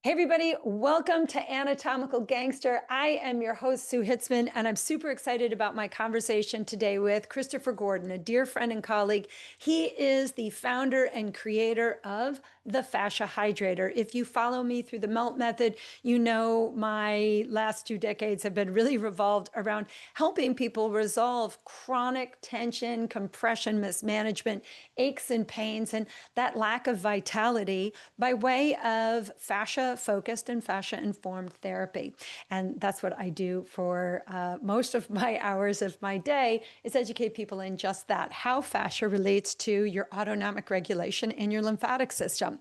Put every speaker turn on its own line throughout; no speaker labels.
Hey everybody, welcome to Anatomical Gangster. I am your host, Sue Hitzman, and I'm super excited about my conversation today with Christopher Gordon, a dear friend and colleague. He is the founder and creator of the Fascia Hydrator. If you follow me through the MELT method, you know my last 2 decades have been really revolved around helping people resolve chronic tension, compression, mismanagement, aches and pains, and that lack of vitality by way of fascia-focused and fascia-informed therapy. And that's what I do for most of my hours of my day, is educate people in just that, how fascia relates to your autonomic regulation in your lymphatic system.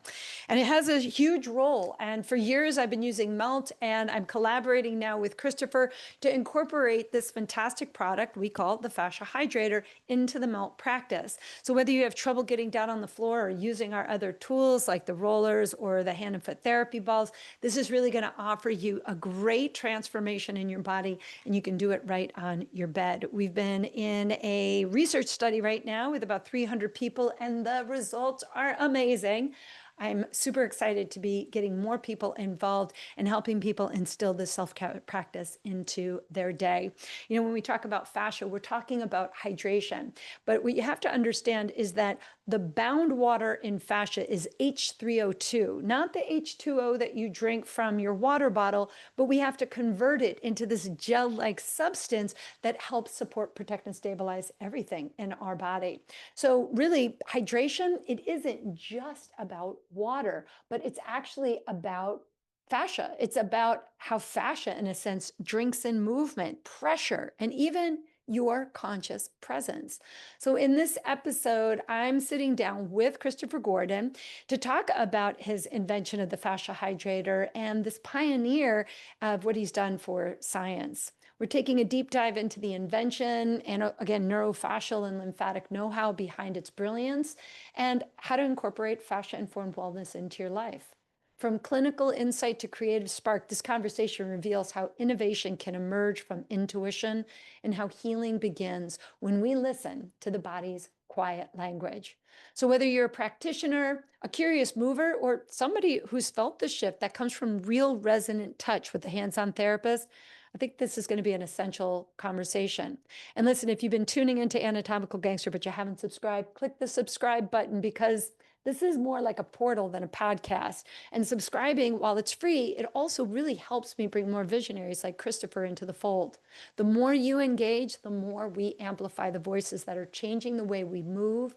And it has a huge role. And for years, I've been using MELT, and I'm collaborating now with Christopher to incorporate this fantastic product we call the Fascia Hydrator into the MELT practice. So whether you have trouble getting down on the floor or using our other tools like the rollers or the hand and foot therapy balls, this is really going to offer you a great transformation in your body, and you can do it right on your bed. We've been in a research study right now with about 300 people, and the results are amazing. I'm super excited to be getting more people involved and helping people instill this self-care practice into their day. You know, when we talk about fascia, we're talking about hydration. But what you have to understand is that the bound water in fascia is H3O2, not the H2O that you drink from your water bottle, but we have to convert it into this gel-like substance that helps support, protect, and stabilize everything in our body. So really, hydration, it isn't just about water, but it's actually about fascia. It's about how fascia, in a sense, drinks in movement, pressure, and even your conscious presence. So in this episode, I'm sitting down with Christopher Gordon to talk about his invention of the Fascia Hydrator and this pioneer of what he's done for science. We're taking a deep dive into the invention and, again, neurofascial and lymphatic know-how behind its brilliance, and how to incorporate fascia-informed wellness into your life. From clinical insight to creative spark, this conversation reveals how innovation can emerge from intuition and how healing begins when we listen to the body's quiet language. So whether you're a practitioner, a curious mover, or somebody who's felt the shift that comes from real resonant touch with a hands-on therapist, I think this is going to be an essential conversation. And listen, if you've been tuning into Anatomical Gangster, but you haven't subscribed, click the subscribe button, because this is more like a portal than a podcast. And subscribing, while it's free, it also really helps me bring more visionaries like Christopher into the fold. The more you engage, the more we amplify the voices that are changing the way we move,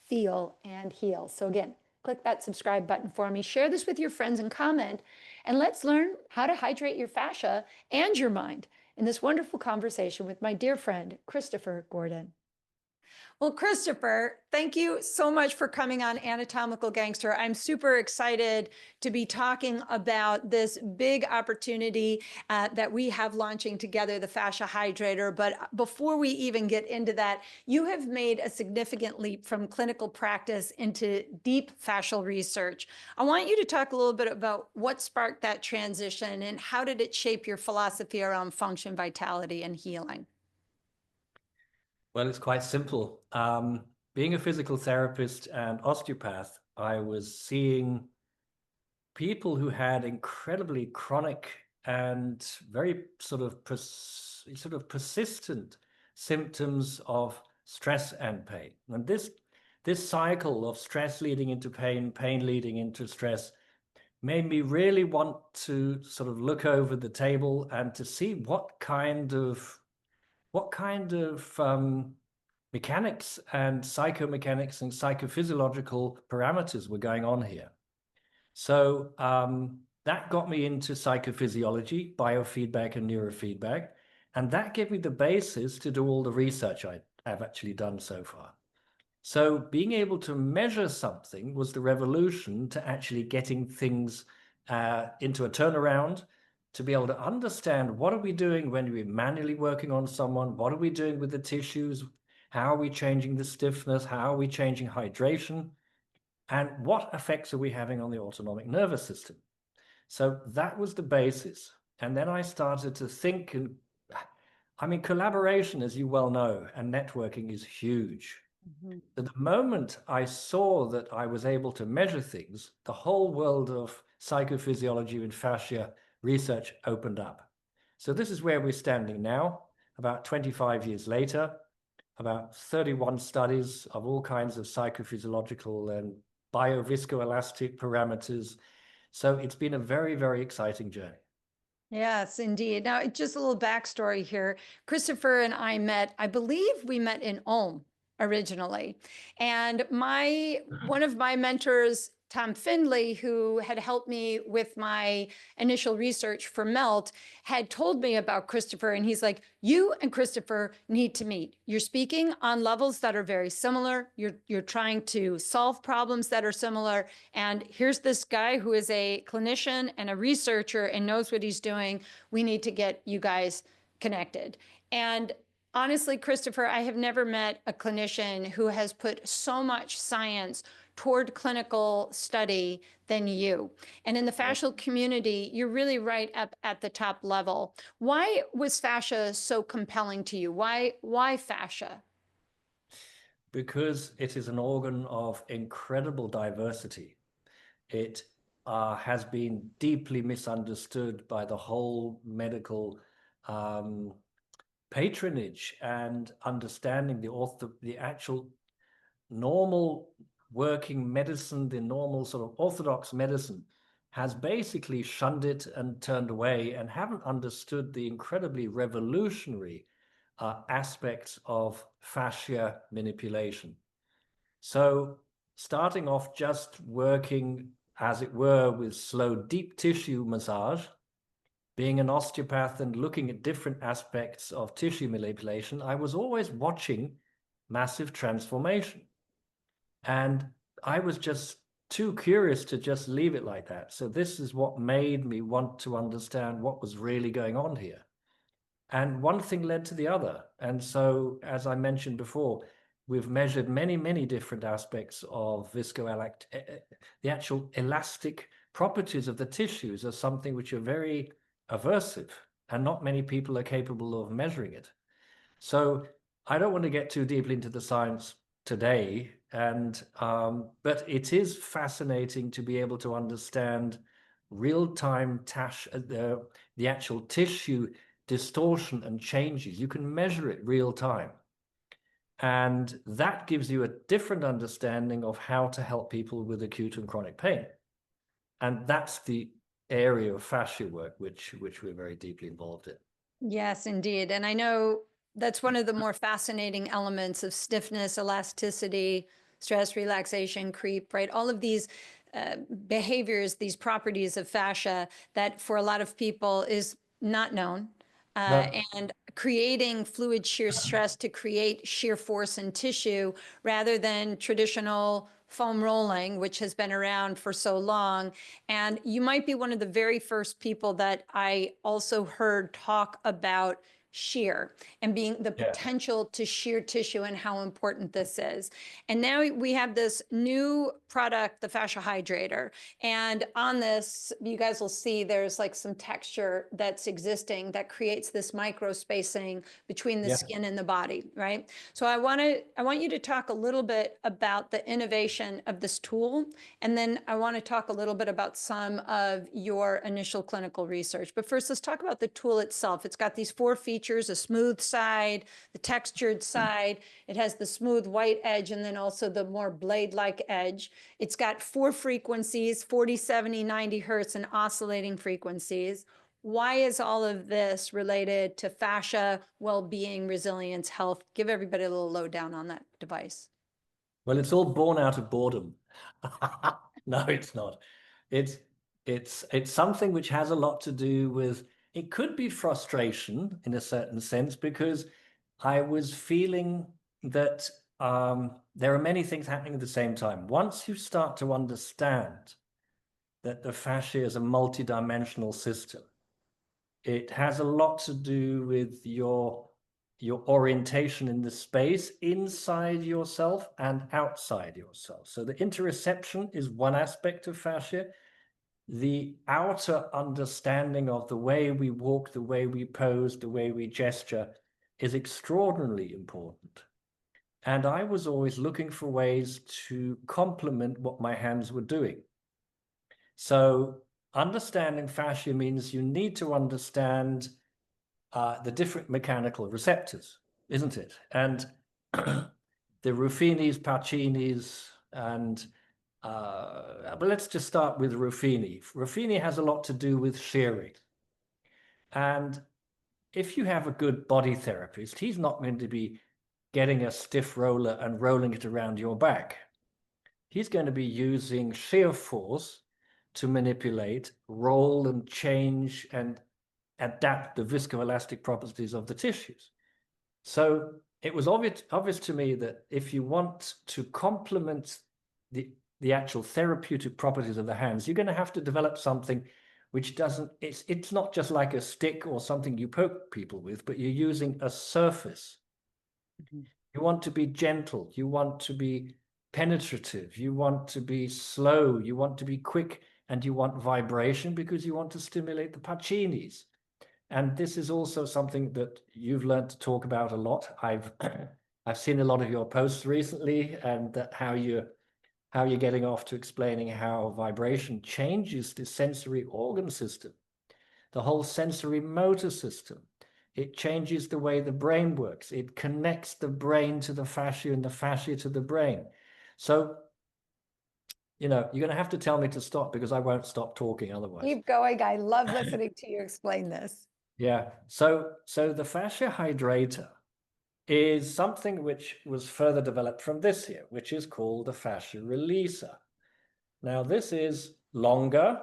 feel, and heal. So again, click that subscribe button for me. Share this with your friends and comment. And let's learn how to hydrate your fascia and your mind in this wonderful conversation with my dear friend, Christopher Gordon. Well, Christopher, thank you so much for coming on Anatomical Gangster. I'm super excited to be talking about this big opportunity that we have launching together, the Fascia Hydrator. But before we even get into that, you have made a significant leap from clinical practice into deep fascial research. I want you to talk a little bit about what sparked that transition and how did it shape your philosophy around function, vitality, and healing?
Well, it's quite simple. Being a physical therapist and osteopath, I was seeing people who had incredibly chronic and very sort of persistent symptoms of stress and pain. And this cycle of stress leading into pain, pain leading into stress, made me really want to sort of look over the table and to see what kind of mechanics and psychomechanics and psychophysiological parameters were going on here. So that got me into psychophysiology, biofeedback, and neurofeedback. And that gave me the basis to do all the research I've actually done so far. So being able to measure something was the revolution to actually getting things into a turnaround, to be able to understand what are we doing when we're manually working on someone, what are we doing with the tissues, how are we changing the stiffness, how are we changing hydration, and what effects are we having on the autonomic nervous system. So that was the basis. And then I started to think, and I mean, collaboration, as you well know, and networking is huge. So the moment I saw that I was able to measure things, the whole world of psychophysiology and fascia research opened up. So this is where we're standing now, about 25 years later, about 31 studies of all kinds of psychophysiological and bioviscoelastic parameters. So it's been a very, very exciting journey.
Yes, indeed. Now, just a little backstory here. Christopher and I met, I believe we met in Ulm originally. And one of my mentors, Tom Findlay, who had helped me with my initial research for MELT, had told me about Christopher. And he's like, you and Christopher need to meet. You're speaking on levels that are very similar. You're trying to solve problems that are similar. And here's this guy who is a clinician and a researcher and knows what he's doing. We need to get you guys connected. And honestly, Christopher, I have never met a clinician who has put so much science toward clinical study than you. And in the fascial community, you're really right up at the top level. Why was fascia so compelling to you? Why fascia?
Because it is an organ of incredible diversity. It has been deeply misunderstood by the whole medical patronage and understanding the actual normal working medicine, the normal sort of orthodox medicine has basically shunned it and turned away and haven't understood the incredibly revolutionary aspects of fascia manipulation. So starting off just working, as it were, with slow, deep tissue massage, being an osteopath and looking at different aspects of tissue manipulation, I was always watching massive transformation. And I was just too curious to just leave it like that. So this is what made me want to understand what was really going on here. And one thing led to the other. And so, as I mentioned before, we've measured many, many different aspects of viscoelastic. The actual elastic properties of the tissues are something which are very aversive, and not many people are capable of measuring it. So I don't want to get too deeply into the science today, but it is fascinating to be able to understand real-time the actual tissue distortion and changes. You can measure it real time. And that gives you a different understanding of how to help people with acute and chronic pain. And that's the area of fascia work, which we're very deeply involved in.
Yes, indeed. And I know that's one of the more fascinating elements of stiffness, elasticity, stress, relaxation, creep, right? All of these behaviors, these properties of fascia that for a lot of people is not known.
No.
And creating fluid shear stress to create shear force in tissue rather than traditional foam rolling, which has been around for so long. And you might be one of the very first people that I also heard talk about shear and being the potential to shear tissue and how important this is. And now we have this new product, the Fascia Hydrator. And on this, you guys will see there's like some texture that's existing that creates this micro spacing between the skin and the body, right? So I want you to talk a little bit about the innovation of this tool. And then I want to talk a little bit about some of your initial clinical research. But first, let's talk about the tool itself. It's got these 4 features: a smooth side, the textured side. It has the smooth white edge, and then also the more blade-like edge. It's got 4 frequencies, 40, 70, 90 hertz, and oscillating frequencies. Why is all of this related to fascia, well-being, resilience, health? Give everybody a little lowdown on that device.
Well, it's all born out of boredom. No, it's not. It's something which has a lot to do with, it could be frustration in a certain sense, because I was feeling that there are many things happening at the same time. Once you start to understand that the fascia is a multidimensional system, it has a lot to do with your orientation in the space inside yourself and outside yourself. So the interoception is one aspect of fascia. The outer understanding of the way we walk, the way we pose, the way we gesture is extraordinarily important. And I was always looking for ways to complement what my hands were doing. So understanding fascia means you need to understand the different mechanical receptors, isn't it? And the Ruffinis, Paccinis, and but let's just start with Ruffini. Ruffini has a lot to do with shearing. And if you have a good body therapist, he's not going to be getting a stiff roller and rolling it around your back. He's going to be using shear force to manipulate, roll and change and adapt the viscoelastic properties of the tissues. So it was obvious to me that if you want to complement the actual therapeutic properties of the hands, you're going to have to develop something which doesn't, it's not just like a stick or something you poke people with, but you're using a surface. Mm-hmm. You want to be gentle, you want to be penetrative, you want to be slow, you want to be quick, and you want vibration because you want to stimulate the Paccinis. And this is also something that you've learned to talk about a lot. I've seen a lot of your posts recently, and that how you're getting off to explaining how vibration changes the sensory organ system, the whole sensory motor system. It changes the way the brain works. It connects the brain to the fascia and the fascia to the brain. So, you know, you're going to have to tell me to stop because I won't stop talking otherwise.
Keep going. I love listening to you explain this.
Yeah. So the fascia hydrator is something which was further developed from this here, which is called the fascia releaser. Now, this is longer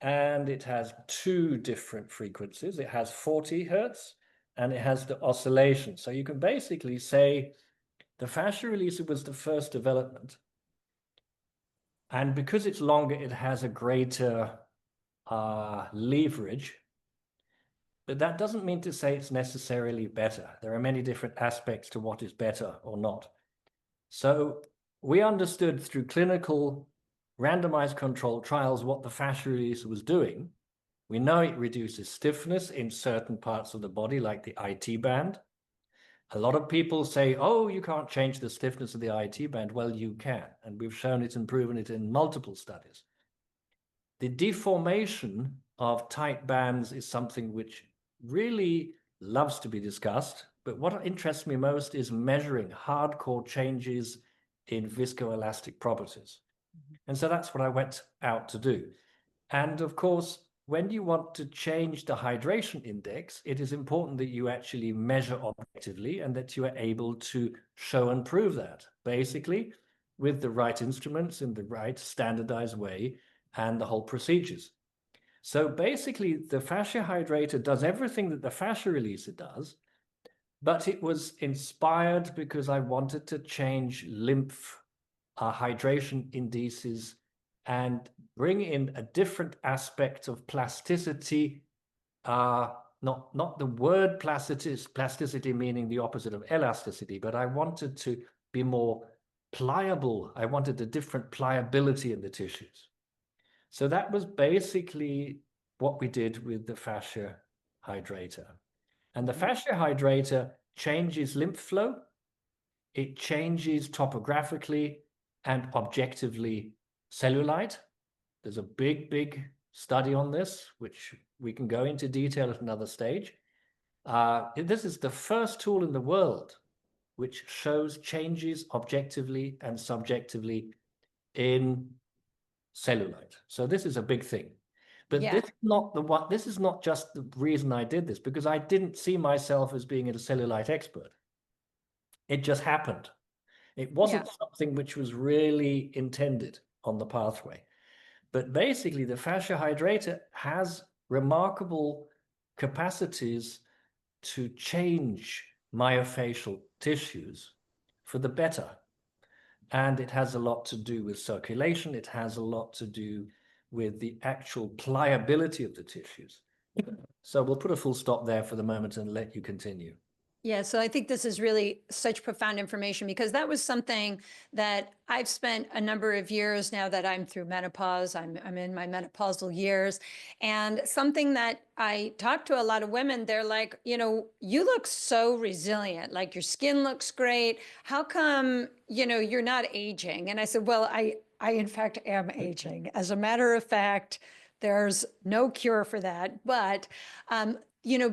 and it has two different frequencies. It has 40 hertz and it has the oscillation. So you can basically say the fascia releaser was the first development. And because it's longer, it has a greater leverage. But that doesn't mean to say it's necessarily better. There are many different aspects to what is better or not. So we understood through clinical randomized controlled trials what the fascia releaser was doing. We know it reduces stiffness in certain parts of the body, like the IT band. A lot of people say, oh, you can't change the stiffness of the IT band. Well, you can. And we've shown it and proven it in multiple studies. The deformation of tight bands is something which really loves to be discussed. But what interests me most is measuring hardcore changes in viscoelastic properties. Mm-hmm. And so that's what I went out to do. And of course, when you want to change the hydration index, it is important that you actually measure objectively and that you are able to show and prove that, basically, with the right instruments in the right standardized way and the whole procedures. So basically, the fascia hydrator does everything that the fascia releaser does, but it was inspired because I wanted to change lymph hydration indices and bring in a different aspect of plasticity, not the word plasticity meaning the opposite of elasticity, but I wanted to be more pliable. I wanted a different pliability in the tissues. So that was basically what we did with the fascia hydrator. And the fascia hydrator changes lymph flow. It changes topographically and objectively cellulite. There's a big study on this, which we can go into detail at another stage. This is the first tool in the world which shows changes objectively and subjectively in cellulite. So this is a big thing. But yeah, this is not just the reason I did this, because I didn't see myself as being a cellulite expert. It just happened. It wasn't something which was really intended on the pathway. But basically, the fascia hydrator has remarkable capacities to change myofascial tissues for the better. And it has a lot to do with circulation. It has a lot to do with the actual pliability of the tissues. So we'll put a full stop there for the moment and let you continue.
Yeah, so I think this is really such profound information, because that was something that I've spent a number of years now that I'm through menopause. I'm in my menopausal years, and something that I talk to a lot of women, they're like, you know, you look so resilient, like your skin looks great. How come, you know, you're not aging? And I said, well, I in fact am aging. As a matter of fact, there's no cure for that. But,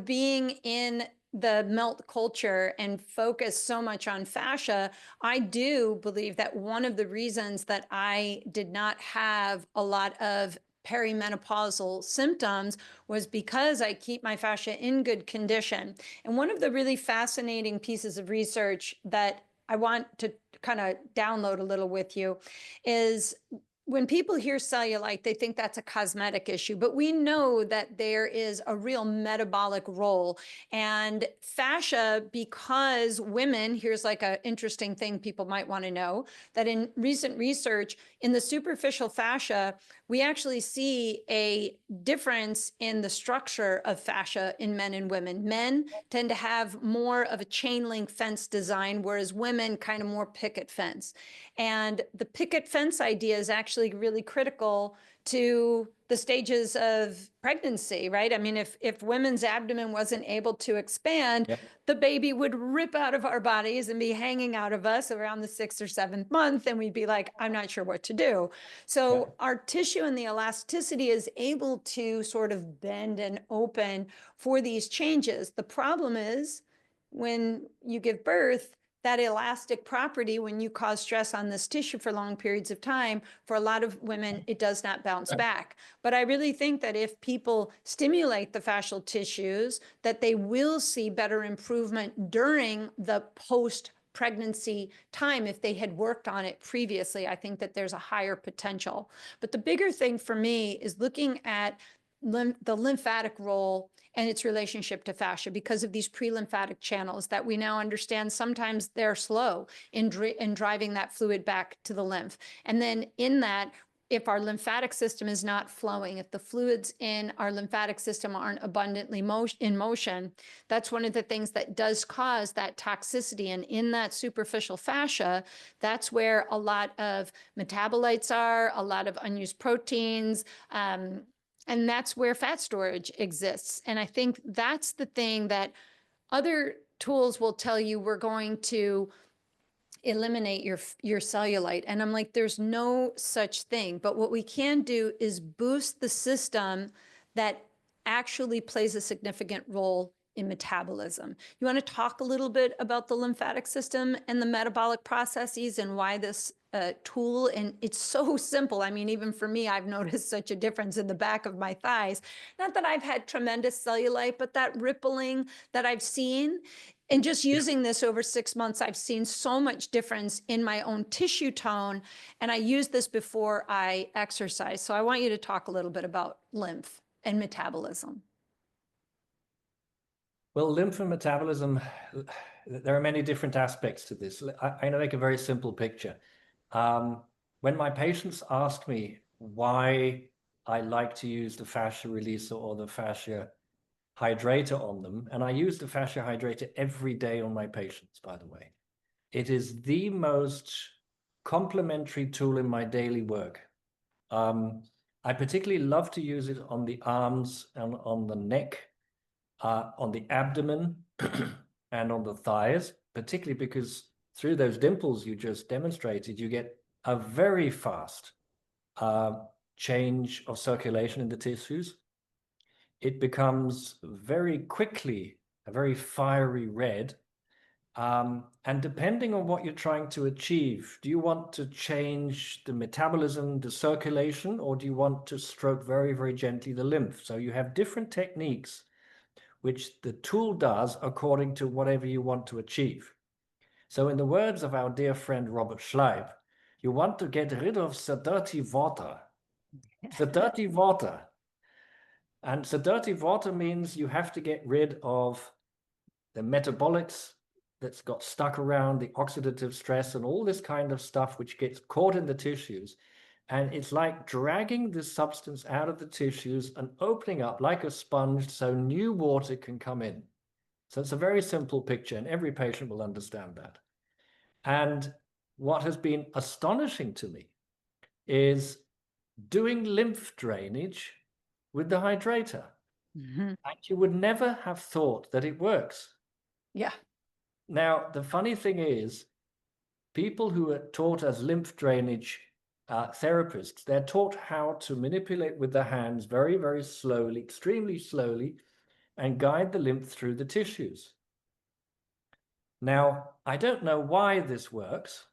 being in the melt culture and focus so much on fascia, I do believe that one of the reasons that I did not have a lot of perimenopausal symptoms was because I keep my fascia in good condition. And one of the really fascinating pieces of research that I want to kind of download a little with you is when people hear cellulite, they think that's a cosmetic issue, but we know that there is a real metabolic role. And fascia, because women, here's like an interesting thing people might want to know, that in recent research in the superficial fascia, we actually see a difference in the structure of fascia in men and women. Men tend to have more of a chain link fence design, whereas women kind of more picket fence. And the picket fence idea is actually really critical to the stages of pregnancy, right? I mean, if women's abdomen wasn't able to expand,
Yep.
the baby would rip out of our bodies and be hanging out of us around the 6th or 7th month, and we'd be like, I'm not sure what to do. So
Yep.
our tissue and the elasticity is able to sort of bend and open for these changes. The problem is when you give birth, that elastic property, when you cause stress on this tissue for long periods of time, for a lot of women, it does not bounce back. But I really think that if people stimulate the fascial tissues, that they will see better improvement during the post-pregnancy time if they had worked on it previously. I think that there's a higher potential. But the bigger thing for me is looking at the lymphatic role and its relationship to fascia, because of these pre-lymphatic channels that we now understand sometimes they're slow in driving that fluid back to the lymph. And then in that, if our lymphatic system is not flowing, if the fluids in our lymphatic system aren't abundantly in motion, that's one of the things that does cause that toxicity. And in that superficial fascia, that's where a lot of metabolites are, a lot of unused proteins, and that's where fat storage exists. And I think that's the thing that other tools will tell you, we're going to eliminate your cellulite. And I'm like, there's no such thing. But what we can do is boost the system that actually plays a significant role in metabolism. You want to talk a little bit about the lymphatic system and the metabolic processes and why this tool, and it's so simple. I mean, even for me, I've noticed such a difference in the back of my thighs. Not that I've had tremendous cellulite, but that rippling that I've seen. And just using this over 6 months, I've seen so much difference in my own tissue tone. And I use this before I exercise. So I want you to talk a little bit about lymph and metabolism.
Well, lymph and metabolism, there are many different aspects to this. I'm going to make a very simple picture. When my patients ask me why I like to use the fascia releaser or the fascia hydrator on them, and I use the fascia hydrator every day on my patients, by the way. It is the most complementary tool in my daily work. I particularly love to use it on the arms and on the neck, on the abdomen and on the thighs, particularly because through those dimples you just demonstrated, you get a very fast change of circulation in the tissues. It becomes very quickly a very fiery red. And depending on what you're trying to achieve, do you want to change the metabolism, the circulation, or do you want to stroke very, very gently the lymph? So you have different techniques which the tool does according to whatever you want to achieve. So in the words of our dear friend Robert Schleib, you want to get rid of the dirty water. The dirty water. And the dirty water means you have to get rid of the metabolics that's got stuck around, the oxidative stress and all this kind of stuff which gets caught in the tissues. And it's like dragging the substance out of the tissues and opening up like a sponge so new water can come in. So it's a very simple picture and every patient will understand that. And what has been astonishing to me is doing lymph drainage with the hydrator.
Mm-hmm.
And you would never have thought that it works.
Yeah.
Now, the funny thing is, people who are taught as lymph drainage therapists, they're taught how to manipulate with the hands very, very slowly, extremely slowly, and guide the lymph through the tissues. Now, I don't know why this works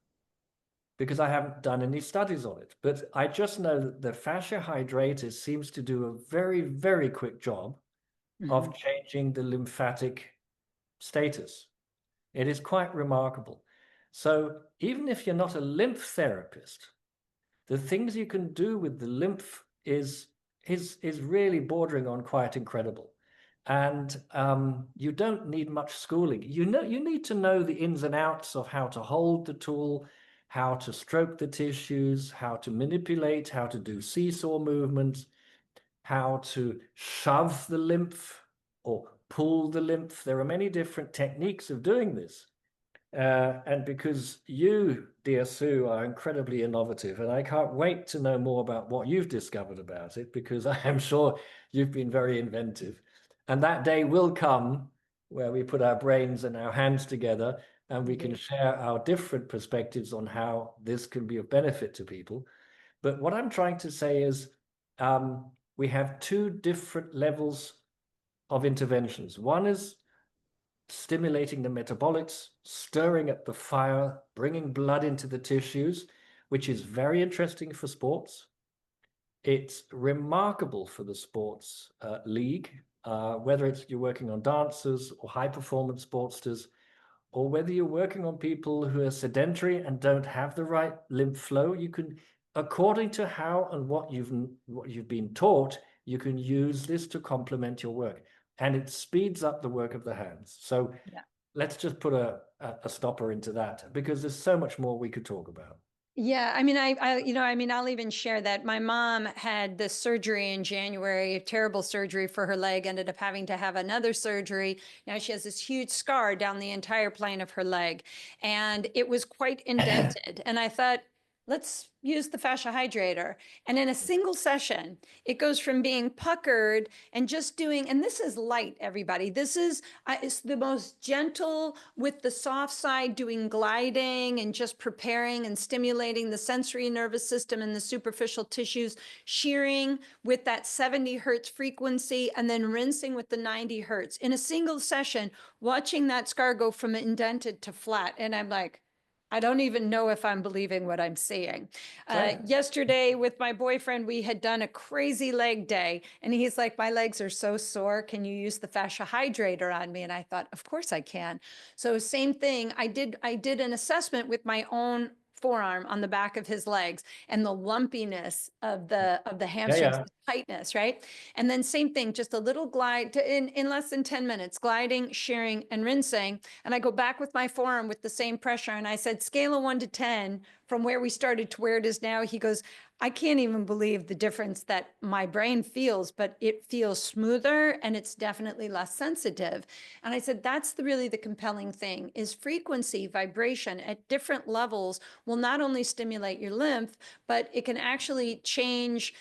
because I haven't done any studies on it, but I just know that the fascia hydrator seems to do a very, very quick job of changing the lymphatic status. It is quite remarkable. So even if you're not a lymph therapist, the things you can do with the lymph is really bordering on quite incredible. And you don't need much schooling. You need to know the ins and outs of how to hold the tool, how to stroke the tissues, how to manipulate, how to do seesaw movements, how to shove the lymph or pull the lymph. There are many different techniques of doing this. And because you, dear Sue, are incredibly innovative, and I can't wait to know more about what you've discovered about it, because I am sure you've been very inventive. And that day will come where we put our brains and our hands together and we can share our different perspectives on how this can be of benefit to people. But what I'm trying to say is we have two different levels of interventions. One is stimulating the metabolics, stirring up the fire, bringing blood into the tissues, which is very interesting for sports. It's remarkable for the sports league, whether it's you're working on dancers or high-performance sportsters, or whether you're working on people who are sedentary and don't have the right lymph flow. You can, according to how and what you've been taught, you can use this to complement your work. And it speeds up the work of the hands. So let's just put a stopper into that, because there's so much more we could talk about.
Yeah, I mean, I'll even share that my mom had this surgery in January, terrible surgery for her leg, ended up having to have another surgery. Now she has this huge scar down the entire plane of her leg, and it was quite indented. And I thought, let's use the fascia hydrator. And in a single session, it goes from being puckered and just doing, and this is light, everybody. This is it's the most gentle with the soft side, doing gliding and just preparing and stimulating the sensory nervous system and the superficial tissues, shearing with that 70 hertz frequency, and then rinsing with the 90 hertz. In a single session, watching that scar go from indented to flat. And I'm like, I don't even know if I'm believing what I'm seeing. Yesterday with my boyfriend, we had done a crazy leg day, and he's like, my legs are so sore. Can you use the fascia hydrator on me? And I thought, of course I can. So same thing. I did an assessment with my own forearm on the back of his legs and the lumpiness of the hamstrings, the tightness, right? And then same thing, just a little glide in less than 10 minutes, gliding, shearing, and rinsing. And I go back with my forearm with the same pressure. And I said, scale of 1 to 10 from where we started to where it is now. He goes, I can't even believe the difference that my brain feels, but it feels smoother and it's definitely less sensitive. And I said, that's really the compelling thing, is frequency, vibration at different levels will not only stimulate your lymph, but it can actually change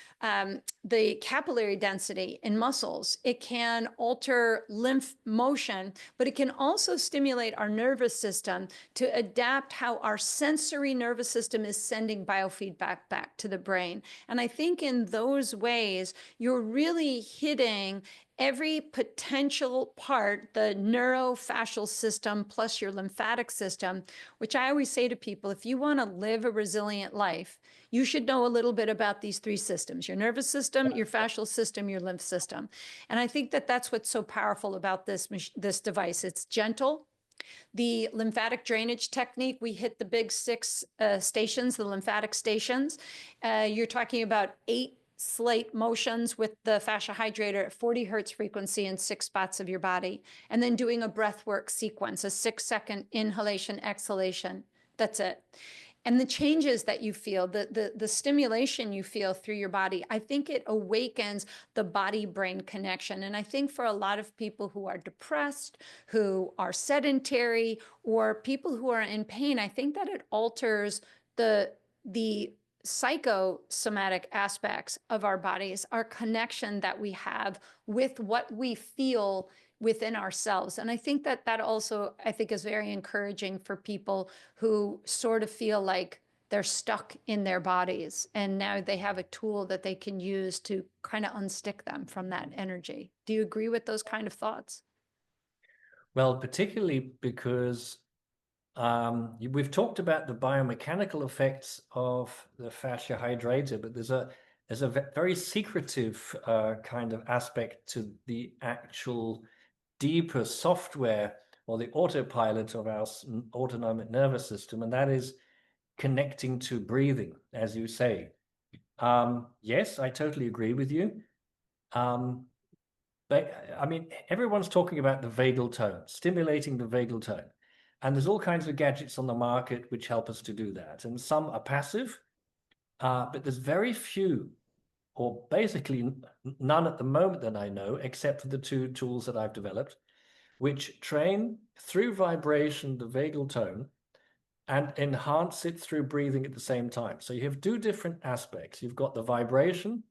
the capillary density in muscles. It can alter lymph motion, but it can also stimulate our nervous system to adapt how our sensory nervous system is sending biofeedback back to the brain. And I think in those ways, you're really hitting every potential part, the neurofascial system plus your lymphatic system, which I always say to people, if you want to live a resilient life, you should know a little bit about these three systems: your nervous system, your fascial system, your lymph system. And I think that that's what's so powerful about this device. It's gentle. The lymphatic drainage technique, we hit the big 6 stations, the lymphatic stations. You're talking about 8 slight motions with the fascia hydrator at 40 hertz frequency in 6 spots of your body, and then doing a breath work sequence, a 6-second inhalation, exhalation. That's it. And the changes that you feel, the stimulation you feel through your body, I think it awakens the body-brain connection. And I think for a lot of people who are depressed, who are sedentary, or people who are in pain, I think that it alters the psychosomatic aspects of our bodies, our connection that we have with what we feel within ourselves. And I think that also, I think, is very encouraging for people who sort of feel like they're stuck in their bodies. And now they have a tool that they can use to kind of unstick them from that energy. Do you agree with those kind of thoughts?
Well, particularly because we've talked about the biomechanical effects of the fascia hydrator, but there's a very secretive kind of aspect to the actual deeper software or the autopilot of our autonomic nervous system, and that is connecting to breathing, as you say. Yes, I totally agree with you. But I mean, everyone's talking about the vagal tone, stimulating the vagal tone. And there's all kinds of gadgets on the market which help us to do that. And some are passive, but there's very few, or basically none at the moment that I know, except for the two tools that I've developed, which train through vibration the vagal tone and enhance it through breathing at the same time. So you have two different aspects. You've got the vibration,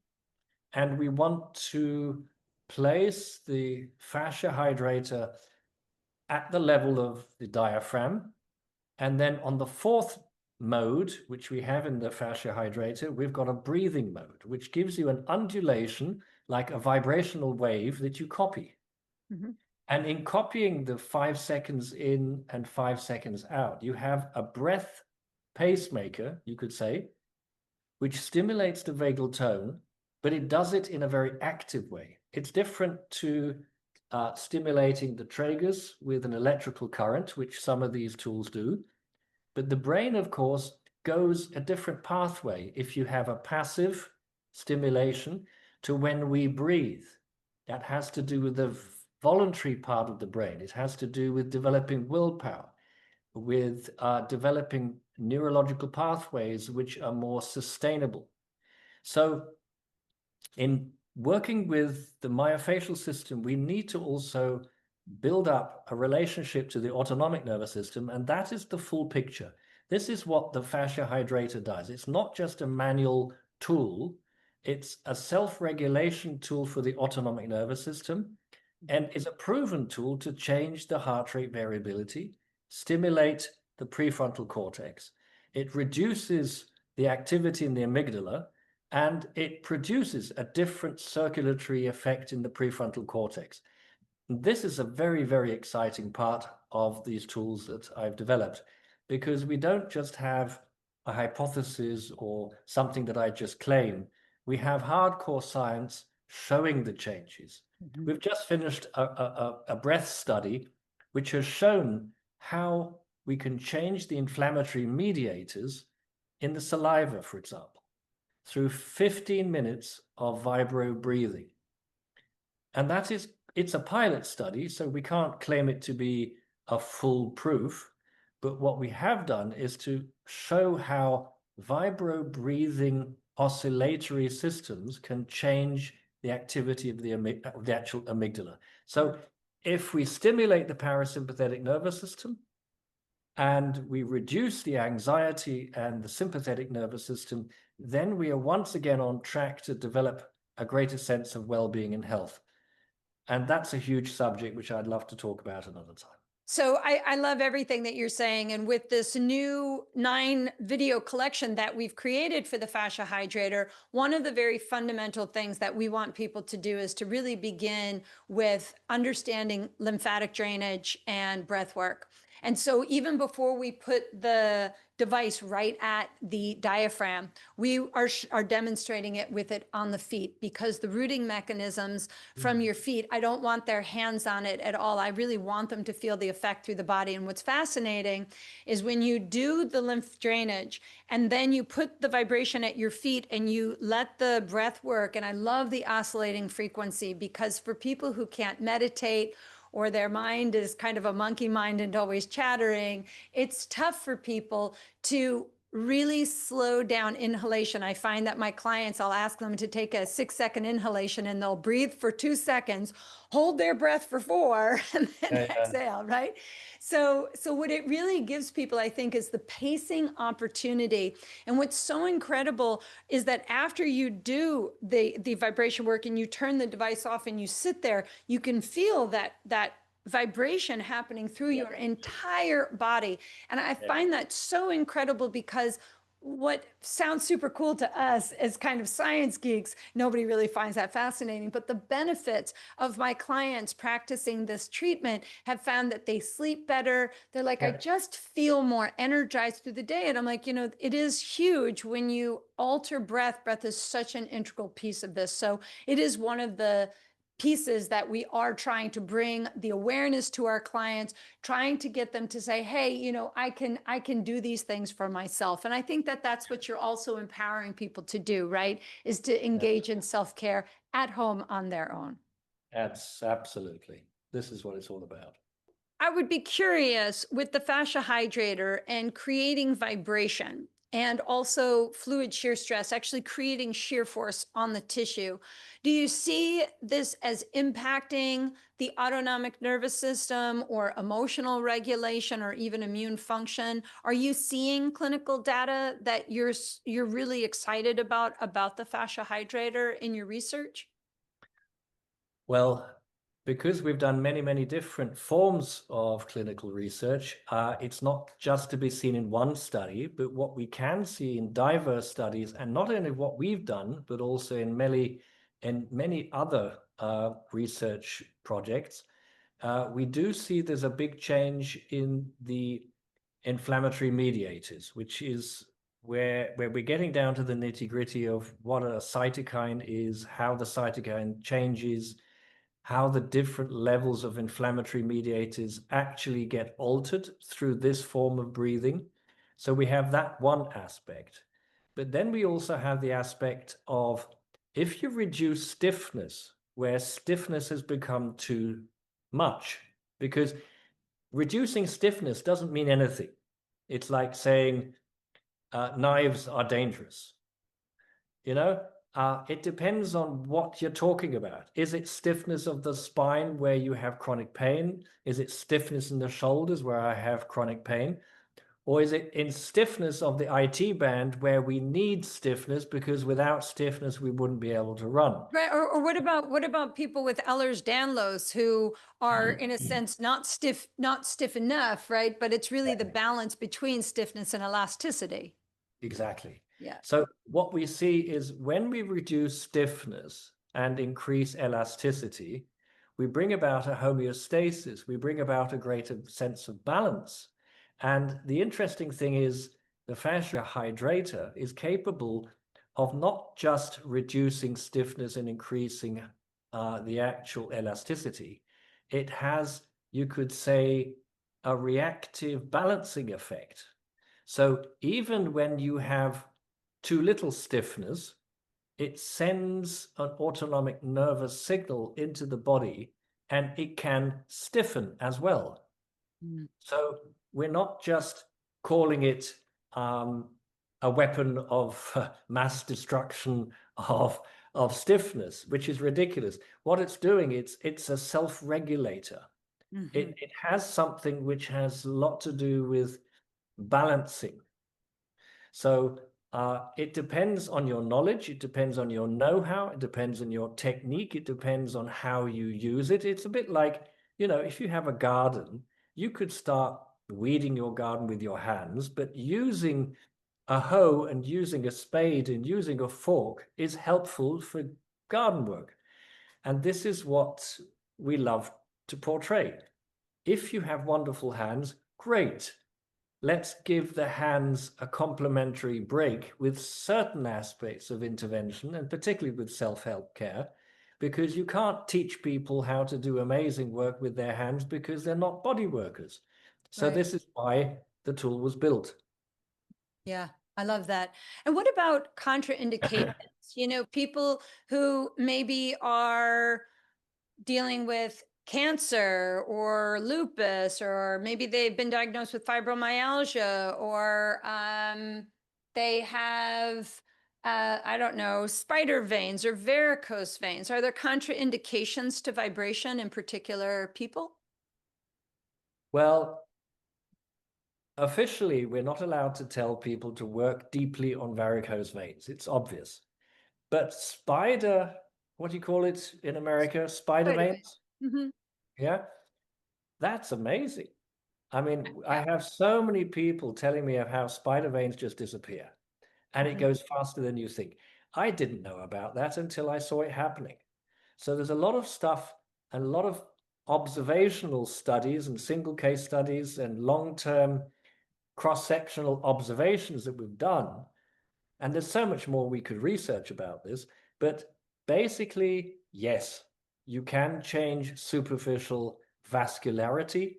and we want to place the fascia hydrator at the level of the diaphragm. And then on the fourth mode, which we have in the fascia hydrator, we've got a breathing mode, which gives you an undulation like a vibrational wave that you copy.
Mm-hmm.
And in copying the 5 seconds in and 5 seconds out, you have a breath pacemaker, you could say, which stimulates the vagal tone, but it does it in a very active way. It's different to stimulating the tragus with an electrical current, which some of these tools do. But the brain, of course, goes a different pathway if you have a passive stimulation to when we breathe. That has to do with the voluntary part of the brain. It has to do with developing willpower, with developing neurological pathways which are more sustainable. So in working with the myofascial system, we need to also build up a relationship to the autonomic nervous system, and that is the full picture. This is what the fascia hydrator does. It's not just a manual tool, it's a self-regulation tool for the autonomic nervous system, and is a proven tool to change the heart rate variability, stimulate the prefrontal cortex. It reduces the activity in the amygdala, and it produces a different circulatory effect in the prefrontal cortex. This is a very, very exciting part of these tools that I've developed, because we don't just have a hypothesis or something that I just claim. We have hardcore science showing the changes.
Mm-hmm.
We've just finished a breath study, which has shown how we can change the inflammatory mediators in the saliva, for example, through 15 minutes of vibro breathing. And that is, it's a pilot study, so we can't claim it to be a full proof. But what we have done is to show how vibro breathing oscillatory systems can change the activity of the actual amygdala. So if we stimulate the parasympathetic nervous system and we reduce the anxiety and the sympathetic nervous system, then we are once again on track to develop a greater sense of well-being and health. And that's a huge subject, which I'd love to talk about another time.
So I love everything that you're saying. And with this new 9 video collection that we've created for the Fascia Hydrator, one of the very fundamental things that we want people to do is to really begin with understanding lymphatic drainage and breath work. And so even before we put the device right at the diaphragm, we are demonstrating it with it on the feet, because the rooting mechanisms from your feet, I don't want their hands on it at all. I really want them to feel the effect through the body. And what's fascinating is when you do the lymph drainage and then you put the vibration at your feet and you let the breath work. And I love the oscillating frequency, because for people who can't meditate, or their mind is kind of a monkey mind and always chattering, it's tough for people to really slow down inhalation. I find that my clients, I'll ask them to take a 6-second inhalation and they'll breathe for 2 seconds, hold their breath for 4, and then exhale, right? So what it really gives people, I think, is the pacing opportunity. And what's so incredible is that after you do the vibration work and you turn the device off and you sit there, you can feel that vibration happening through your entire body. And I find that so incredible, because what sounds super cool to us as kind of science geeks, nobody really finds that fascinating. But the benefits of my clients practicing this treatment have found that they sleep better. They're like, I
Yeah,
just feel more energized through the day. And I'm like, it is huge when you alter breath. Breath is such an integral piece of this. So it is one of the pieces that we are trying to bring the awareness to our clients, trying to get them to say, hey, I can do these things for myself. And I think that that's what you're also empowering people to do, right? Is to
yeah,
engage in self-care at home on their own.
that's absolutely. This is what it's all about.
I would be curious with the fascia hydrator and creating vibration and also fluid shear stress, actually creating shear force on the tissue. Do you see this as impacting the autonomic nervous system or emotional regulation or even immune function? Are you seeing clinical data that you're really excited about the fascia hydrator in your research?
Well, because we've done many, many different forms of clinical research, it's not just to be seen in one study, but what we can see in diverse studies, and not only what we've done, but also in many other research projects, we do see there's a big change in the inflammatory mediators, which is where we're getting down to the nitty-gritty of what a cytokine is, how the cytokine changes, how the different levels of inflammatory mediators actually get altered through this form of breathing. So we have that one aspect. But then we also have the aspect of if you reduce stiffness, where stiffness has become too much, because reducing stiffness doesn't mean anything. It's like saying knives are dangerous. You know, it depends on what you're talking about. Is it stiffness of the spine where you have chronic pain? Is it stiffness in the shoulders where I have chronic pain? Or is it in stiffness of the IT band where we need stiffness because without stiffness we wouldn't be able to run?
Right. Or what about people with Ehlers-Danlos who are in a sense not stiff enough, right? But it's really the balance between stiffness and elasticity.
Exactly.
Yeah.
So what we see is when we reduce stiffness and increase elasticity, we bring about a homeostasis, we bring about a greater sense of balance. And the interesting thing is the fascia hydrator is capable of not just reducing stiffness and increasing the actual elasticity. It has, you could say, a reactive balancing effect. So even when you have too little stiffness, it sends an autonomic nervous signal into the body and it can stiffen as well.
Mm.
So we're not just calling it a weapon of mass destruction of stiffness, which is ridiculous. What it's doing, it's a self-regulator.
Mhm.
It has something which has a lot to do with balancing. So it depends on your knowledge, it depends on your know-how, it depends on your technique, it depends on how you use it. It's a bit like, if you have a garden, you could start weeding your garden with your hands, but using a hoe and using a spade and using a fork is helpful for garden work. And this is what we love to portray. If you have wonderful hands, great. Let's give the hands a complementary break with certain aspects of intervention, and particularly with self-help care, because you can't teach people how to do amazing work with their hands because they're not body workers. So
Right.
this is why the tool was built.
Yeah, I love that. And what about contraindications? People who maybe are dealing with cancer or lupus, or maybe they've been diagnosed with fibromyalgia, or they have, I don't know, spider veins or varicose veins. Are there contraindications to vibration in particular people?
Well, officially, we're not allowed to tell people to work deeply on varicose veins. It's obvious. But what do you call it in America? Spider
Spider
veins?
vein. Hmm.
Yeah, that's amazing. I mean, I
Yeah.
have so many people telling me of how spider veins just disappear. and it goes faster than you think. I didn't know about that until I saw it happening. So there's a lot of stuff and a lot of observational studies and single case studies and long-term cross-sectional observations that we've done. And there's so much more we could research about this. But basically, yes, you can change superficial vascularity.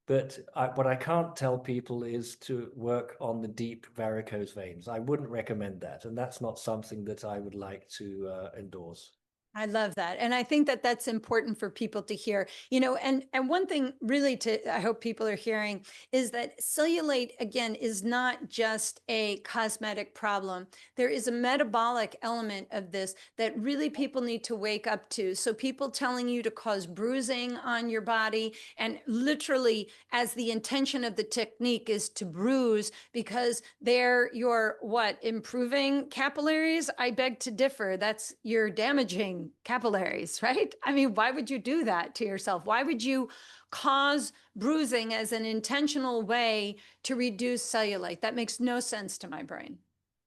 But what I can't tell people is to work on the deep varicose veins. I wouldn't recommend that. And that's not something that I would like to endorse.
I love that. And I think that that's important for people to hear, and one thing really I hope people are hearing is that cellulite, again, is not just a cosmetic problem. There is a metabolic element of this that really people need to wake up to. So people telling you to cause bruising on your body, and literally as the intention of the technique is to bruise because you're improving capillaries. I beg to differ. You're damaging capillaries, right? I mean, why would you do that to yourself? Why would you cause bruising as an intentional way to reduce cellulite? That makes no sense to my brain.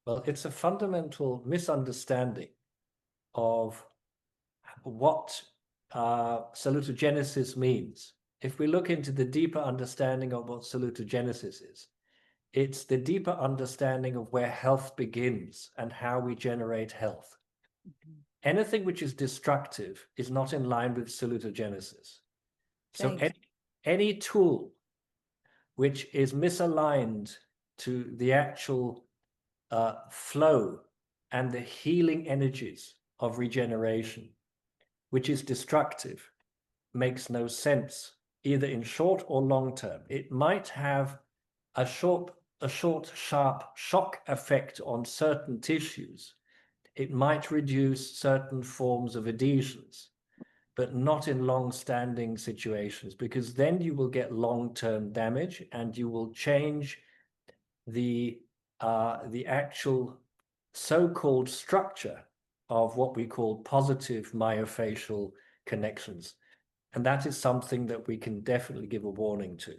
Well, it's a fundamental misunderstanding of what salutogenesis means. If we look into the deeper understanding of what salutogenesis is, it's the deeper understanding of where health begins and how we generate health. Anything which is destructive is not in line with salutogenesis. So any tool which is misaligned to the actual flow and the healing energies of regeneration, which is destructive, makes no sense, either in short or long term. It might have a short, sharp shock effect on certain tissues. It might reduce certain forms of adhesions, but not in long-standing situations, because then you will get long-term damage and you will change the actual so-called structure of what we call positive myofascial connections. And that is something that we can definitely give a warning to.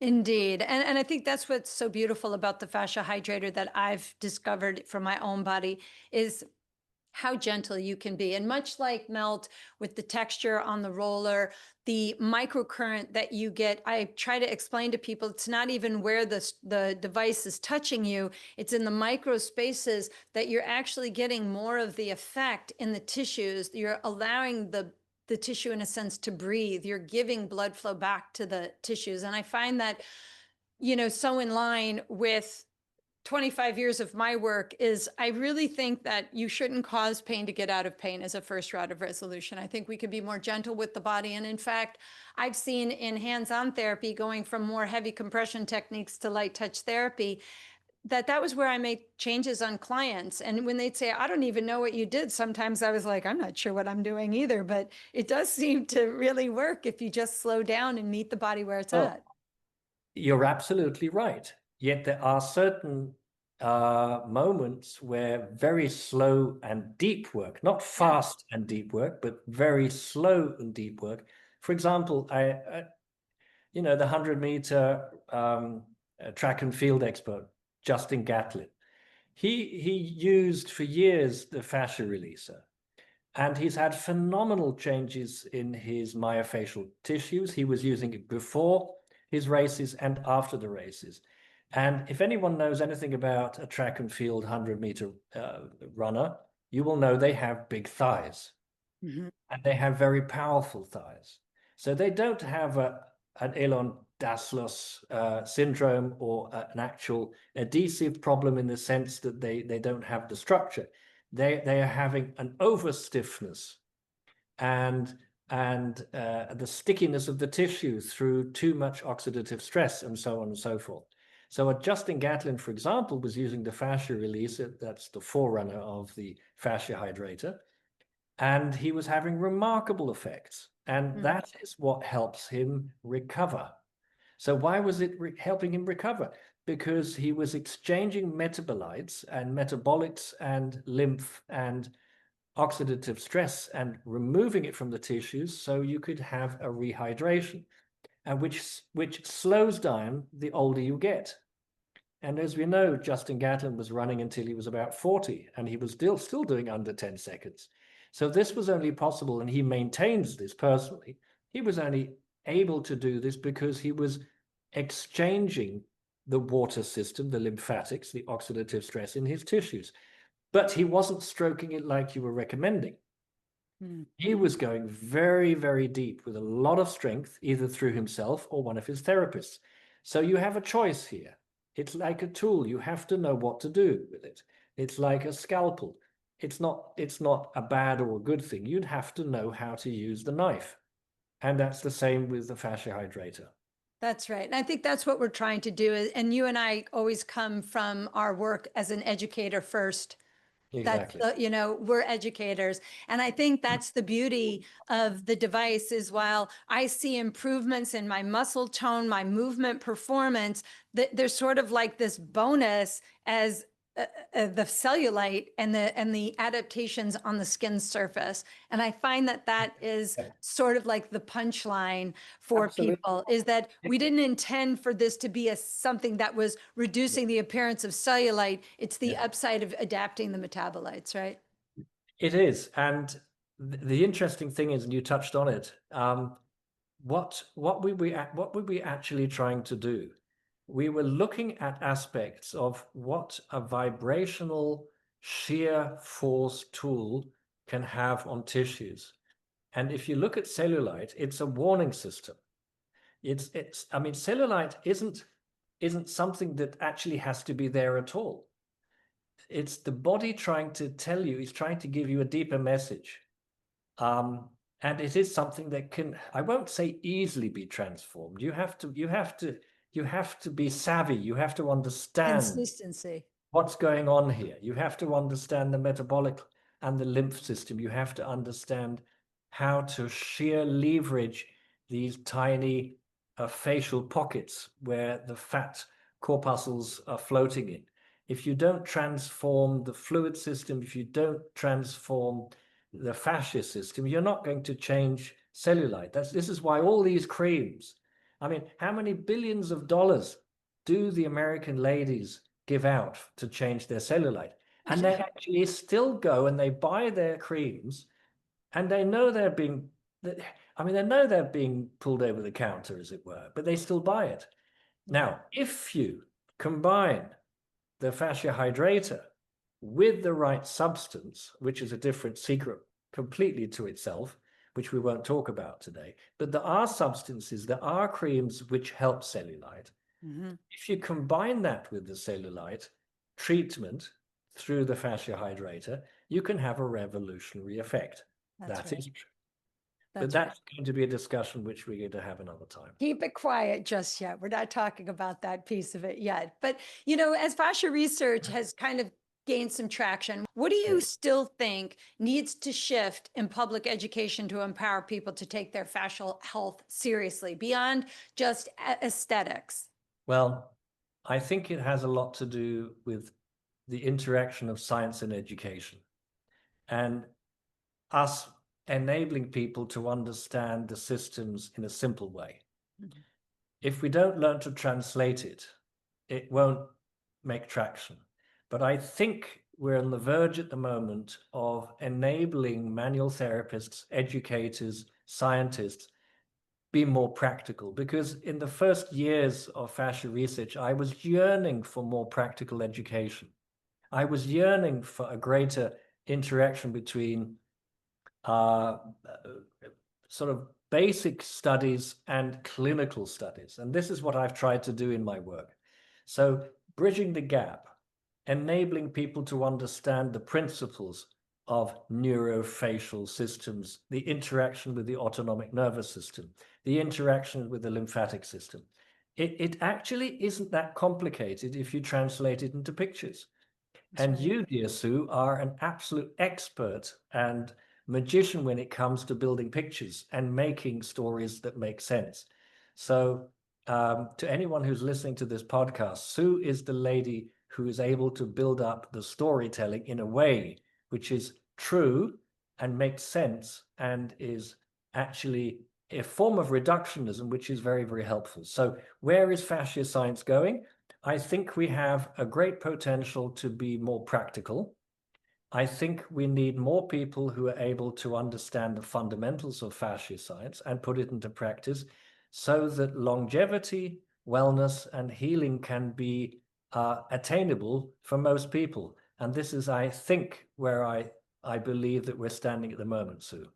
Indeed. And I think that's what's so beautiful about the fascia hydrator that I've discovered from my own body is how gentle you can be. And much like melt with the texture on the roller, the microcurrent that you get, I try to explain to people, it's not even where the device is touching you, it's in the micro spaces that you're actually getting more of the effect in the tissues. You're allowing the tissue, in a sense, to breathe. You're giving blood flow back to the tissues. And I find that, so in line with 25 years of my work is I really think that you shouldn't cause pain to get out of pain as a first route of resolution. I think we could be more gentle with the body. And in fact, I've seen in hands-on therapy, going from more heavy compression techniques to light touch therapy, that was where I made changes on clients. And when they'd say, I don't even know what you did, sometimes I was like, I'm not sure what I'm doing either, but it does seem to really work if you just slow down and meet the body where it's at.
You're absolutely right. Yet there are certain moments where very slow and deep work, not fast and deep work, but very slow and deep work. For example, the 100-meter track and field expert, Justin Gatlin, he used for years the fascia releaser, and he's had phenomenal changes in his myofascial tissues. He was using it before his races and after the races. And if anyone knows anything about a track and field 100-meter runner, you will know they have big thighs. Mm-hmm. And they have very powerful thighs. So they don't have an Ehlers-Danlos syndrome or an actual adhesive problem in the sense that they don't have the structure. They are having an over-stiffness and the stickiness of the tissue through too much oxidative stress and so on and so forth. So Justin Gatlin, for example, was using the fascia releaser, that's the forerunner of the Fascia Hydrator, and he was having remarkable effects. And that is what helps him recover. So why was it helping him recover? Because he was exchanging metabolites and metabolics and lymph and oxidative stress and removing it from the tissues so you could have a rehydration, and which slows down the older you get. And as we know, Justin Gatlin was running until he was about 40, and he was still doing under 10 seconds. So this was only possible, and he maintains this personally. He was only able to do this because he was exchanging the water system, the lymphatics, the oxidative stress in his tissues. But he wasn't stroking it like you were recommending. He was going very, very deep with a lot of strength, either through himself or one of his therapists. So you have a choice here. It's like a tool. You have to know what to do with it. It's like a scalpel. It's not a bad or a good thing. You'd have to know how to use the knife. And that's the same with the fascia hydrator.
That's right. And I think that's what we're trying to do. And you and I always come from our work as an educator first. That's,
Exactly.
we're educators. And I think that's the beauty of the device is while I see improvements in my muscle tone, my movement performance, that there's sort of like this bonus as the cellulite and the adaptations on the skin surface. And I find that is sort of like the punchline for
Absolutely.
people is that we didn't intend for this to be something that was reducing the appearance of cellulite. It's the upside of adapting the metabolites, right?
It is. And the interesting thing is, and you touched on it, what were we actually trying to do? We were looking at aspects of what a vibrational shear force tool can have on tissues. And if you look at cellulite, it's a warning system. I mean, cellulite isn't something that actually has to be there at all. It's the body trying to tell you, it's trying to give you a deeper message. And it is something that can, I won't say easily be transformed. You have to be savvy. You have to understand
Consistency.
what's going on here. You have to understand the metabolic and the lymph system. You have to understand how to shear leverage these tiny fascial pockets where the fat corpuscles are floating in. If you don't transform the fluid system, if you don't transform the fascia system, you're not going to change cellulite. This is why all these creams, I mean, how many billions of dollars do the American ladies give out to change their cellulite? And they actually still go and they buy their creams, and they know they know they're being pulled over the counter, as it were, but they still buy it. Now, if you combine the fascia hydrator with the right substance, which is a different secret completely to itself, which we won't talk about today, but there are substances, there are creams which help cellulite. If you combine that with the cellulite treatment through the fascia hydrator, you can have a revolutionary effect. That is true. But that's going to be a discussion which we're going to have another time.
Keep it quiet just yet. We're not talking about that piece of it yet. But, as fascia research has kind of gained some traction, what do you still think needs to shift in public education to empower people to take their fascial health seriously beyond just aesthetics?
Well, I think it has a lot to do with the interaction of science and education, and us enabling people to understand the systems in a simple way. If we don't learn to translate it, it won't make traction. But I think we're on the verge at the moment of enabling manual therapists, educators, scientists be more practical, because in the first years of fascia research, I was yearning for more practical education. I was yearning for a greater interaction between sort of basic studies and clinical studies. And this is what I've tried to do in my work. So bridging the gap, enabling people to understand the principles of neurofacial systems, the interaction with the autonomic nervous system, the interaction with the lymphatic system. It actually isn't that complicated if you translate it into pictures. And you, dear Sue, are an absolute expert and magician when it comes to building pictures and making stories that make sense. So to anyone who's listening to this podcast, Sue is the lady who is able to build up the storytelling in a way which is true and makes sense and is actually a form of reductionism, which is very, very helpful. So where is fascia science going? I think we have a great potential to be more practical. I think we need more people who are able to understand the fundamentals of fascia science and put it into practice so that longevity, wellness, and healing can be attainable for most people. And this is, I think, where I believe that we're standing at the moment, Sue.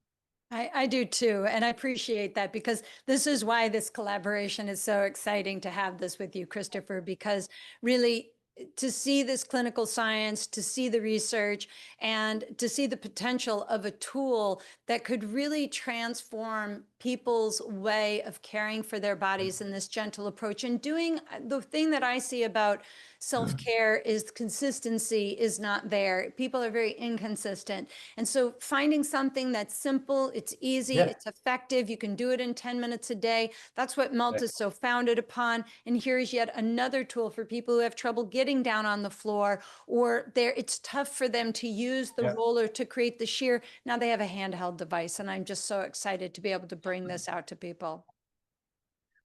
I do too. And I appreciate that because this is why this collaboration is so exciting to have this with you, Christopher, because really to see this clinical science, to see the research, and to see the potential of a tool that could really transform people's way of caring for their bodies in this gentle approach. And doing the thing that I see about self-care is consistency is not there. People are very inconsistent. And so finding something that's simple, it's easy,
Yeah.
it's effective, you can do it in 10 minutes a day. That's what Melt is so founded upon. And here's yet another tool for people who have trouble getting down on the floor, or it's tough for them to use the
Yeah.
roller to create the shear. Now they have a handheld device, and I'm just so excited to be able to bring this out to people.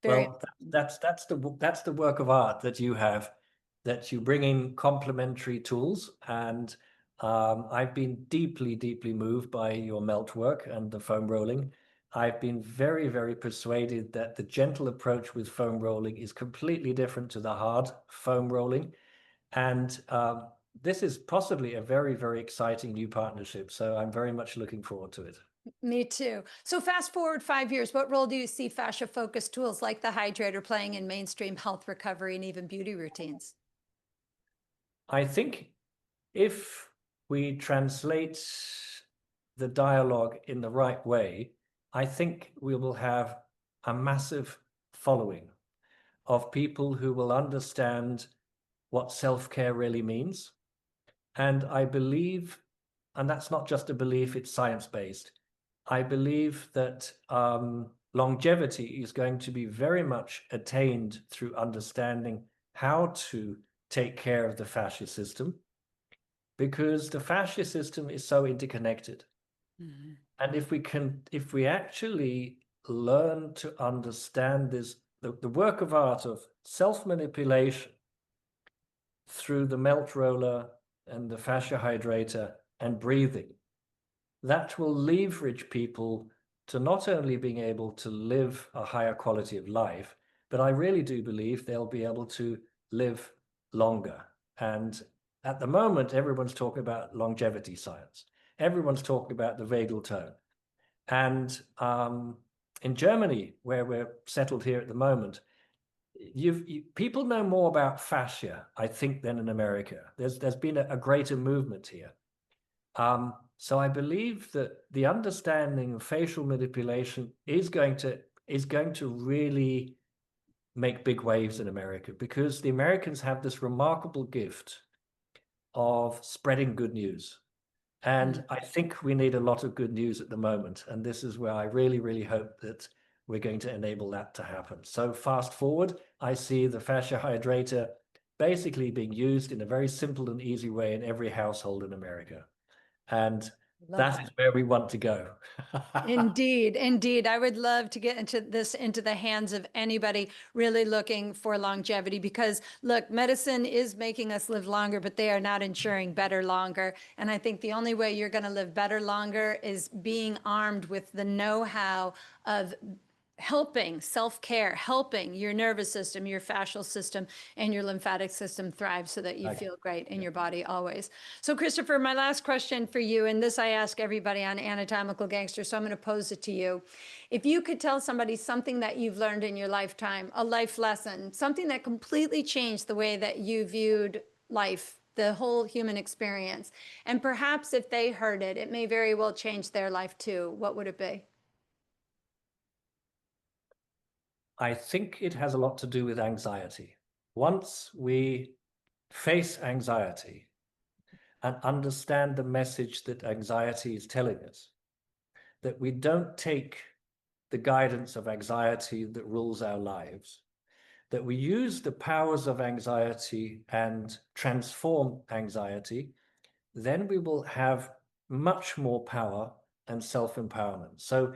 Very
Well, that's the work of art that you have, that you bring in complementary tools. And I've been deeply, deeply moved by your melt work and the foam rolling. I've been very, very persuaded that the gentle approach with foam rolling is completely different to the hard foam rolling. And this is possibly a very, very exciting new partnership. So I'm very much looking forward to it.
Me too. So fast forward 5 years, what role do you see fascia-focused tools like the Hydrator playing in mainstream health recovery and even beauty routines?
I think if we translate the dialogue in the right way, I think we will have a massive following of people who will understand what self-care really means. And I believe, and that's not just a belief, it's science-based. I believe that longevity is going to be very much attained through understanding how to take care of the fascia system, because the fascia system is so interconnected.
Mm-hmm.
And if we actually learn to understand this, the work of art of self-manipulation through the melt roller and the fascia hydrator and breathing, that will leverage people to not only being able to live a higher quality of life, but I really do believe they'll be able to live longer. And at the moment, everyone's talking about longevity science. Everyone's talking about the vagal tone. And in Germany, where we're settled here at the moment, people know more about fascia, I think, than in America. There's been a greater movement here. So I believe that the understanding of facial manipulation is going to really make big waves in America, because the Americans have this remarkable gift of spreading good news. And I think we need a lot of good news at the moment. And this is where I really, really hope that we're going to enable that to happen. So fast forward, I see the fascia hydrator basically being used in a very simple and easy way in every household in America. And that is where we want to go.
Indeed, indeed. I would love to get into this into the hands of anybody really looking for longevity, because look, medicine is making us live longer, but they are not ensuring better longer. And I think the only way you're going to live better longer is being armed with the know-how of helping self-care, helping your nervous system, your fascial system, and your lymphatic system thrive so that you feel great in your body always. So Christopher, my last question for you, and this I ask everybody on Anatomical Gangsters, so I'm going to pose it to you. If you could tell somebody something that you've learned in your lifetime, a life lesson, something that completely changed the way that you viewed life, the whole human experience, and perhaps if they heard it, it may very well change their life too, what would it be?
I think it has a lot to do with anxiety. Once we face anxiety and understand the message that anxiety is telling us, that we don't take the guidance of anxiety that rules our lives, that we use the powers of anxiety and transform anxiety, then we will have much more power and self-empowerment. So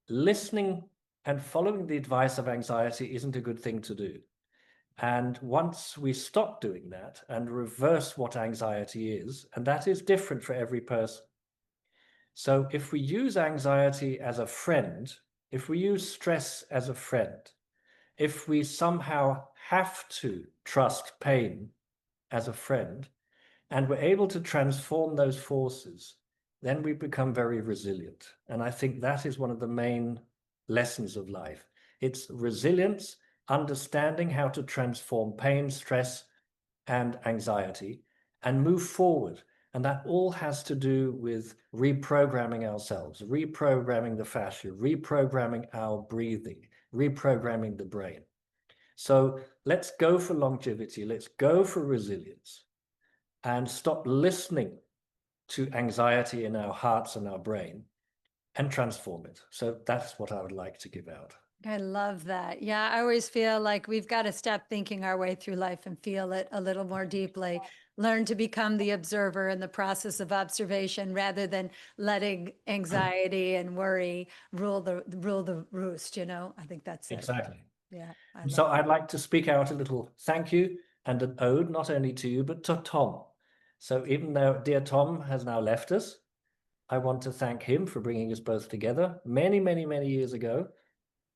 listening and following the advice of anxiety isn't a good thing to do. And once we stop doing that and reverse what anxiety is, and that is different for every person. So if we use anxiety as a friend, if we use stress as a friend, if we somehow have to trust pain as a friend, and we're able to transform those forces, then we become very resilient. And I think that is one of the main lessons of life. It's resilience, understanding how to transform pain, stress, and anxiety and move forward. And that all has to do with reprogramming ourselves, reprogramming the fascia, reprogramming our breathing, reprogramming the brain. So let's go for longevity. Let's go for resilience and stop listening to anxiety in our hearts and our brain and transform it. So that's what I would like to give out.
I love that. Yeah, I always feel like we've got to stop thinking our way through life and feel it a little more deeply. Learn to become the observer in the process of observation rather than letting anxiety and worry rule the roost, you know? I think that's it.
Exactly.
Yeah, I
So
love it.
I'd like to speak out a little thank you and an ode, not only to you, but to Tom. So even though dear Tom has now left us, I want to thank him for bringing us both together many, many, many years ago.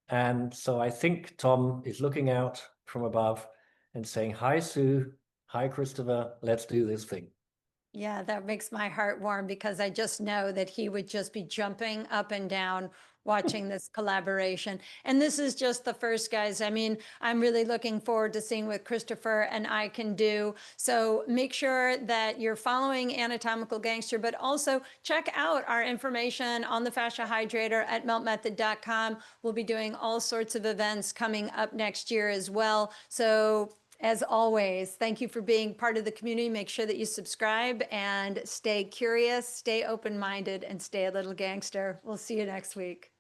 And so I think Tom is looking out from above and saying, hi, Sue. Hi, Christopher. Let's do this thing.
Yeah, that makes my heart warm because I just know that he would just be jumping up and down watching this collaboration. And this is just the first, guys. I mean, I'm really looking forward to seeing what Christopher and I can do. So make sure that you're following Anatomical Gangster, but also check out our information on the Fascia Hydrator at meltmethod.com. We'll be doing all sorts of events coming up next year as well. So as always, thank you for being part of the community. Make sure that you subscribe and stay curious, stay open-minded, and stay a little gangster. We'll see you next week.